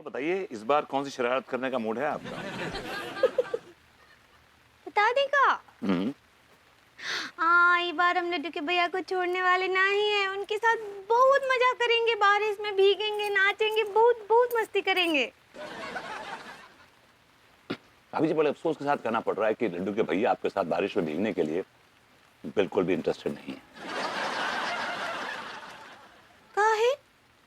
बताइए इस बार कौन सी शरारत करने का मूड है आपका? बता देगा। हम्म। हाँ, इस बार हम लड्डू के भैया को छोड़ने वाले नहीं है। उनके साथ बहुत मजा करेंगे, बारिश में भीगेंगे, नाचेंगे, बहुत बहुत मस्ती करेंगे। भाभी जी बड़े अफसोस के साथ कहना पड़ रहा है कि लड्डू के भैया आपके साथ बारिश में भीगने के लिए बिल्कुल भी इंटरेस्टेड नहीं है। काहे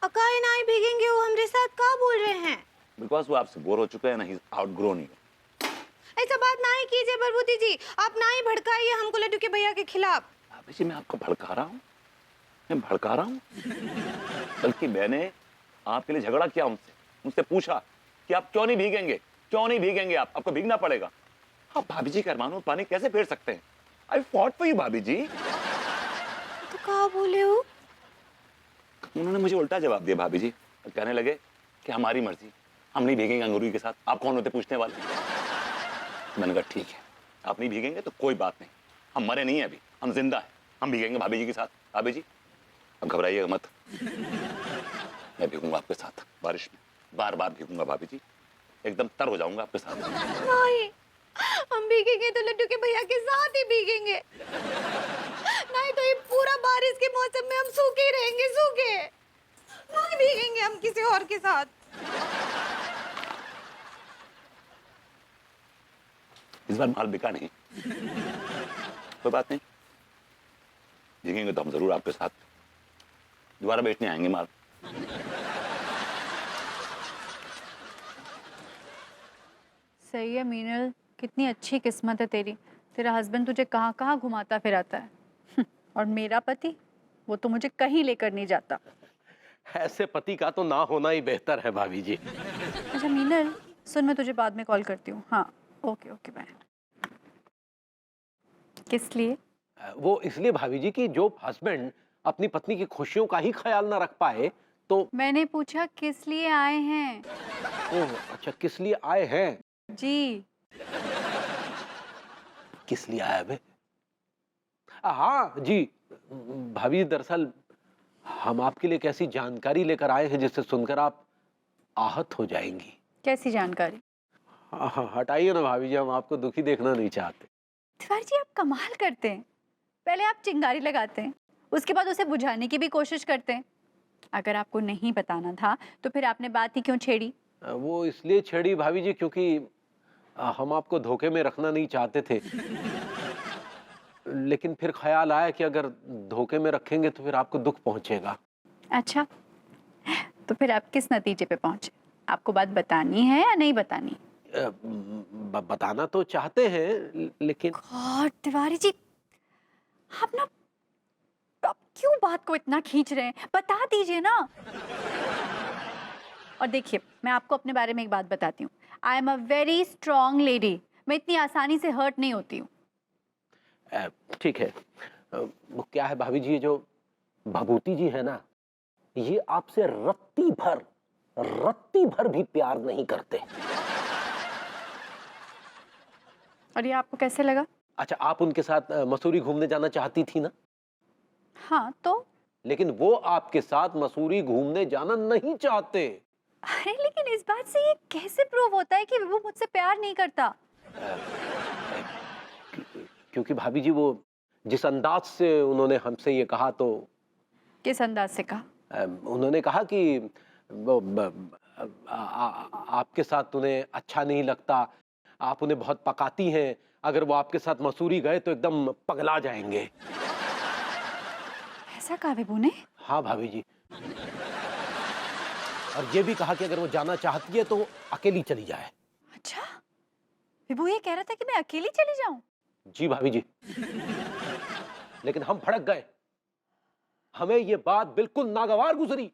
अकाए ना ही भीगेंगे वो हमारे साथ, का बोल रहे हैं? बिकॉज वो आपसे बोर हो चुके हैं ना, ही आउटग्रोन यू। ऐसा बात ना ही कीजिए बलबूती जी, आप ना ही भड़काइए हमको लड्डू के भैया के खिलाफ। भाभी जी मैं आपको भड़का रहा हूँ? मैं भड़का रहा हूँ? बल्कि मैंने आपके लिए झगड़ा किया उनसे, उनसे पूछा कि आप क्यों नहीं भीगेंगे, क्यों नहीं भीगेंगे, आप आपको भीगना पड़ेगा। आप भाभी जी का अरमानों पानी कैसे फेर सकते हैं? आई फॉट फॉर यू भाभी जी। तो का बोले हो? उन्होंने मुझे उल्टा जवाब दिया भाभी जी, कहने लगे कि हमारी मर्जी, हम नहीं भीगेंगे अंगूरी के साथ, आप कौन होते पूछने वाले। मैंने कहा ठीक है, आप नहीं भीगेंगे तो कोई बात नहीं, हम मरे नहीं है अभी, हम जिंदा हैं, हम भीगेंगे भाभी जी के साथ। भाभी जी अब घबराइएगा मत, मैं भीगूंगा आपके साथ बारिश में, बार बार भीगूंगा भाभी जी, एकदम तर हो जाऊंगा आपके साथ। नहीं, हम भीगेंगे तो लड्डू के भैया के साथ ही भीगेंगे। नहीं तो ये पूरा बारिश के मौसम में हम सूखे ही रहेंगे, सूखे। नहीं भीगेंगे हम किसी और के साथ। इस बार माल बिका नहीं, कोई बात नहीं, भीगेंगे तो हम जरूर आपके साथ, दोबारा बेचने आएंगे माल। सही है मीनल, कितनी अच्छी किस्मत है तेरी। तेरा हस्बैंड तुझे कहाँ कहाँ घुमाता फिराता है। और मेरा पति, वो तो मुझे कहीं लेकर नहीं जाता। ऐसे पति का तो ना होना ही बेहतर है भाभी जी। अच्छा मीनल सुन, मैं तुझे बाद में कॉल करती हूँ। हाँ ओके ओके बाय। किस लिए? वो इसलिए भाभी जी कि जो हस्बैंड अपनी पत्नी की खुशियों का ही ख्याल ना रख पाए तो। मैंने पूछा किस लिए आए हैं। ओह अच्छा, किस लिए आए हैं? जी। किस लिए आया बे? हाँ जी भाभी, दरअसल हम आपके लिए एक ऐसी जानकारी लेकर आए हैं जिससे सुनकर आप आहत हो जाएंगी। कैसी जानकारी? हाँ हाँ हटाइए ना भाभी जी, हम आपको दुखी देखना नहीं चाहते। तिवारी जी आप कमाल करते हैं। पहले आप चिंगारी लगाते हैं, उसके बाद उसे बुझाने की भी कोशिश करते हैं। अगर आपको नहीं बताना था तो फिर आपने बात ही क्यों छेड़ी? वो इसलिए छेड़ी भाभी जी क्योंकि हम आपको धोखे में रखना नहीं चाहते थे। लेकिन फिर ख्याल आया कि अगर धोखे में रखेंगे तो फिर आपको दुख पहुंचेगा। अच्छा, तो फिर आप किस नतीजे पे पहुंचे? आपको बात बतानी है या नहीं बतानी? बताना तो चाहते हैं लेकिन। गॉड तिवारी जी, आप क्यों बात को इतना खींच रहे हैं? बता दीजिए ना। और देखिए, मैं आपको अपने बारे में एक बात बताती हूँ। I am a very strong lady. मैं इतनी आसानी से हर्ट नहीं होती हूँ। ठीक है, वो क्या है भाभी जी, ये जो भभूति जी है ना, ये आपसे रत्ती भर भी प्यार नहीं करते। और ये आपको कैसे लगा? अच्छा, आप उनके साथ मसूरी घूमने जाना चाहती थी ना? हाँ तो? लेकिन वो आपके साथ मसूरी घूमने जाना नहीं चाहते। अरे लेकिन इस बात से ये कैसे प्रूव होता है कि वो मुझसे प्यार नहीं करता? क्योंकि भाभी जी वो जिस अंदाज से उन्होंने हमसे ये कहा तो। किस अंदाज से कहा? उन्होंने कहा कि वो आपके साथ उन्हें अच्छा नहीं लगता, आप उन्हें बहुत पकाती हैं, अगर वो आपके साथ मसूरी गए तो एकदम पगला जाएंगे। ऐसा कहा विभू ने? हाँ भाभी जी, और ये भी कहा कि अगर वो जाना चाहती है तो अकेली चली जाए। अच्छा, विभू ये कह रहा था कि मैं अकेली चली जाऊं? जी भाभी जी, लेकिन हम भड़क गए, हमें ये बात बिल्कुल नागवार गुजरी।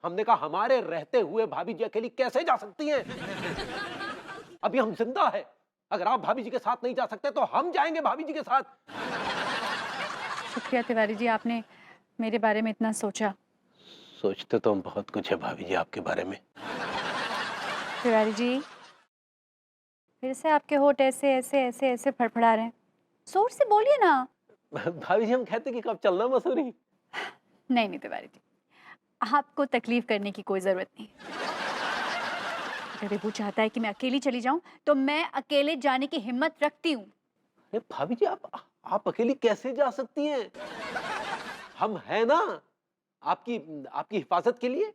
हमने कहा हमारे रहते हुए भाभी जी अकेली कैसे जा सकती हैं? अभी हम जिंदा है, अगर आप भाभी जी के साथ नहीं जा सकते तो हम जाएंगे भाभी जी के साथ। शुक्रिया तिवारी जी, आपने मेरे बारे में इतना सोचा। सोचते तो हम बहुत कुछ है भाभी जी आपके बारे में। तिवारी जी, फिर से आपके होठ ऐसे ऐसे ऐसे ऐसे फड़फड़ा रहे हैं। जोर से बोलिए ना। भाभी जी हम कहते कि कब चलना मसूरी। नहीं नहीं तिवारी जी, आपको तकलीफ करने की कोई जरूरत नहीं। अगर विभू चाहता है कि मैं अकेली चली जाऊं तो मैं अकेले जाने की हिम्मत रखती हूँ। अरे भाभी जी, आप अकेली कैसे जा सकती हैं? हम हैं ना आपकी आपकी हिफाजत के लिए।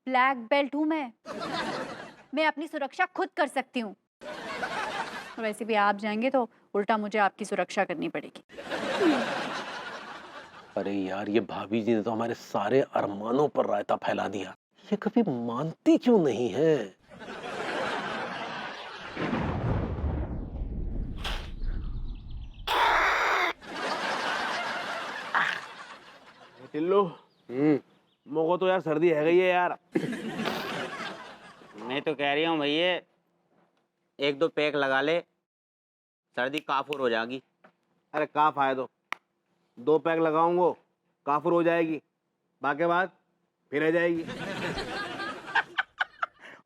ब्लैक बेल्ट हूं मैं अपनी सुरक्षा खुद कर सकती हूँ। और वैसे भी आप जाएंगे तो उल्टा मुझे आपकी सुरक्षा करनी पड़ेगी। अरे यार, ये भाभी जी ने तो हमारे सारे अरमानों पर रायता फैला दिया। ये कभी मानती क्यों नहीं है? टिल्लू, मोको तो यार सर्दी है गई है यार। मैं तो कह रही हूँ भैया, 1-2 पैक लगा ले, सर्दी काफूर हो जाएगी। अरे का फायदो, 2 पैक लगाऊंगो काफुर हो जाएगी, बाकी बाद फिर रह जाएगी।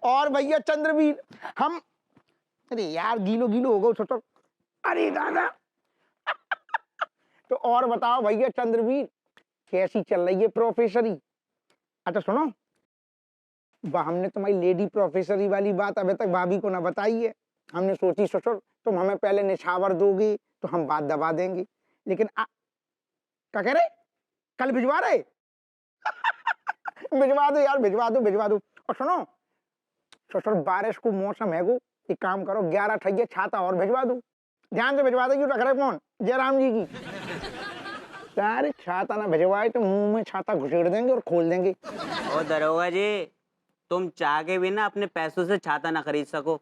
और भैया चंद्रवीर, हम अरे यार गीलो गीलो हो गए छोटो। अरे दादा तो और बताओ भैया चंद्रवीर, कैसी चल रही है प्रोफेसरी? अच्छा सुनो, हमने तुम्हारी लेडी प्रोफेसरी वाली बात अभी तक भाभी को ना बताई है। हमने सोची ससुर तुम हमें पहले निछावर दोगे तो हम बात दबा देंगे, लेकिन क्या कह रहे, कल भिजवा रहे? भिजवा दो यार, भिजवा दो भिजवा दो। और सुनो ससुर, बारिश को मौसम है गो, एक काम करो 11 ठैया छाता और भिजवा दो। ध्यान से भिजवा दो, क्यों रख रहे फोन जयराम जी की। सारे छाता ना भिजवाए तो मुंह में छाता घुसेड़ देंगे और खोल देंगे। और दरोगा जी, तुम चाह के भी ना अपने पैसों से छाता ना खरीद सको।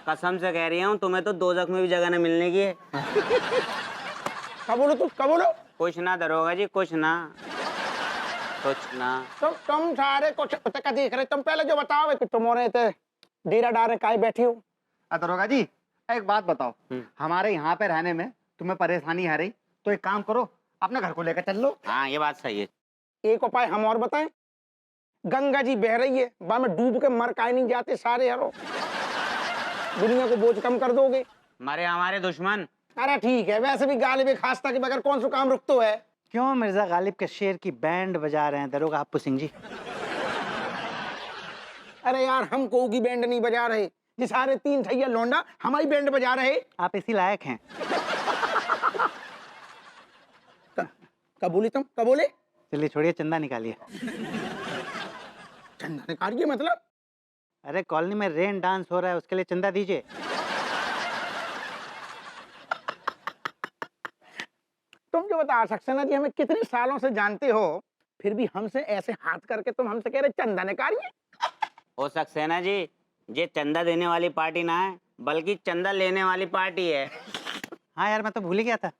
कसम से कह रही हूँ, तुम्हें तो दोजख में भी जगह न मिलने की है। क्या बोलो तुम, क्या बोलो? कुछ ना दरोगा जी, कुछ ना कुछ ना। तुम सारे कुछ का देख रहे, तुम पहले जो बताओ कि तुम हो रहे थे डेरा डारे काहे बैठी हो? दरोगा जी, एक बात बताओ, हमारे यहाँ पे रहने में तुम्हें परेशानी आ रही तो एक काम करो, अपने घर को लेकर चल लो। हाँ, ये बात सही है। एक उपाय हम और बताएं, गंगा जी बह रही है, बा में डूब के मर काहे नहीं जाते सारे हरो, दुनिया को बोझ कम कर दोगे। मरे हमारे दुश्मन। अरे ठीक है, वैसे भी गालिब खास्ता के बगैर कौन सा काम रुक तो है। क्यों मिर्जा गालिब के शेर की बैंड बजा रहे हैं दरोगा हप्पू सिंह जी? अरे यार, हम को की बैंड नहीं बजा रहे, ये सारे 3 ठैया लौंडा हमारी बैंड बजा रहे। आप इसी लायक हैं। कब बोली तुम, कब बोले? चलिए छोड़िए, चंदा निकालिए। चंदा निकालिए मतलब? अरे कॉलोनी में रेन डांस हो रहा है, उसके लिए चंदा दीजिए। तुम जो बता सक्सेना जी हमें कितने सालों से जानते हो, फिर भी हमसे ऐसे हाथ करके तुम हमसे कह रहे चंदा निकालिए। हो सक्सेना जी, ये चंदा देने वाली पार्टी ना है, बल्कि चंदा लेने वाली पार्टी है। हाँ यार, मैं तो भूल ही गया था,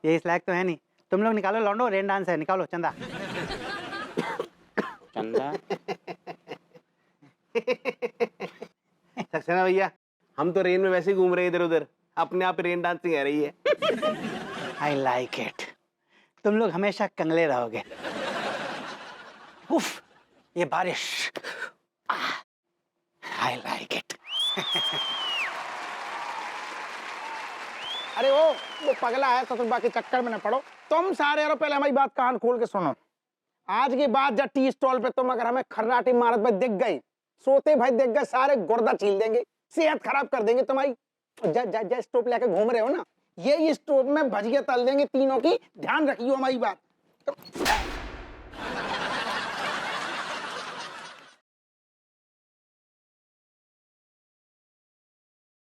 ये इस लायक तो है नहीं। तुम लोग निकालो लौंडो, रेन डांस है, निकालो चंदा। चंदा सक्सेना भैया, हम तो रेन में वैसे ही घूम रहे इधर उधर, अपने आप रेन डांसिंग आ रही है। I like it. तुम लोग हमेशा कंगले रहोगे। उफ, ये बारिश, आई लाइक इट। अरे वो पगला है, ससुरबा के चक्कर में न पड़ो। तुम सारे यारो पहले हमारी बात कान खोल के सुनो। आज के बाद जब टी स्टॉल पे तुम अगर हमें खर्राटी मारत में दिख गई, सोते भाई दिख गए, सारे गुर्दा छील देंगे, सेहत खराब कर देंगे तुम्हारी। जा स्टोव लेके घूम रहे हो ना, ये स्टोव में भजिया तल देंगे तीनों की, ध्यान रखियो हमारी बात।